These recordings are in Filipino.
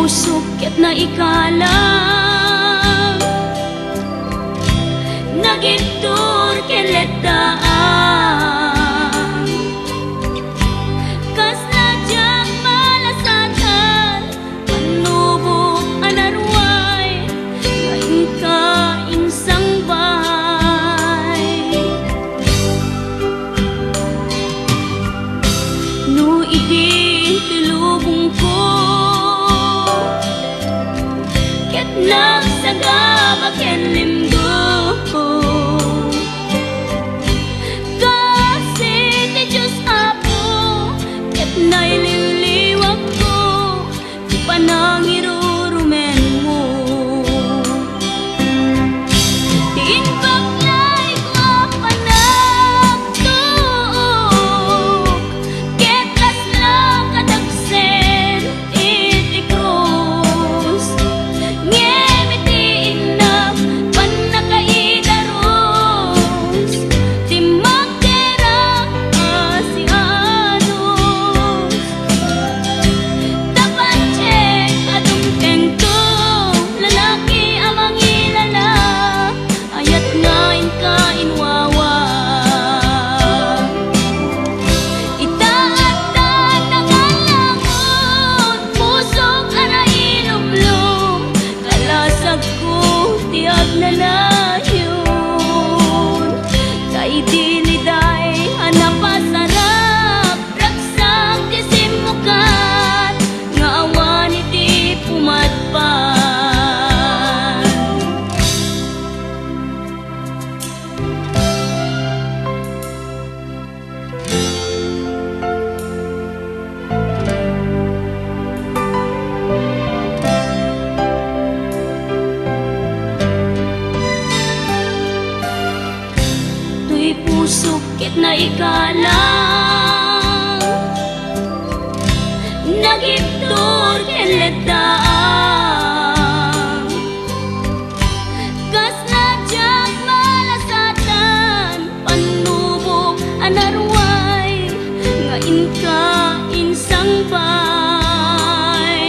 pusok ket na ikalang nagitur keletdaan kas najang malasatan panubok anarway ngayon ka insang bahay no idi tilubong ko ket nagsagaba ken limgo kasi ti Diyos Apo ket naililiwag ko ti panangirurumen mo ti inbaklay ko panagtuok ket laslang kadagsen iti krus ngem iti inap pannakaidaros ti magdera asianos dapat check adung tengto lalaki amang ilala ayat ngain ka inwawa itaatan nangalangon pusok ana ilumlum kalasag ko ti agnanayon kay diliday hanapasarap raksang ti simukan nga awan iti pumatpan tuy pusok ket na ikalang nagitur keletdaan kas najang malasatan panubok anarway ngayon ka insang bay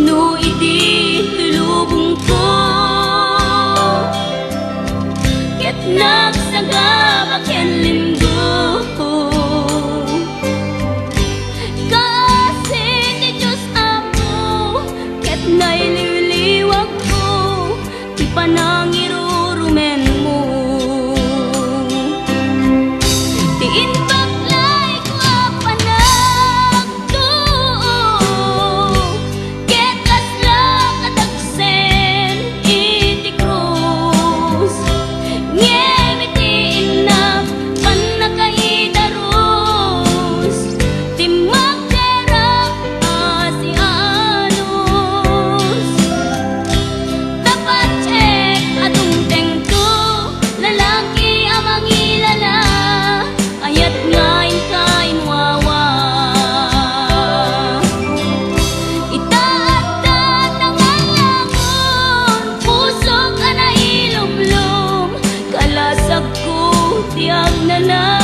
no idi tilubong ko ket nagsagaba ken linggo kasi ti Diyos Apo ket naililiwag ko ti panangirurumen mo ti inbaklay ko panagtuok ket laslang kadagsen iti krus ngem iti inap pannakaidaros ti magdera asianos dapat check adung tengto lalaki amang ilala ayat ngain ka inwawa itaatan nangalangon pusok ana ilumlum kalasag ko ti agnanayon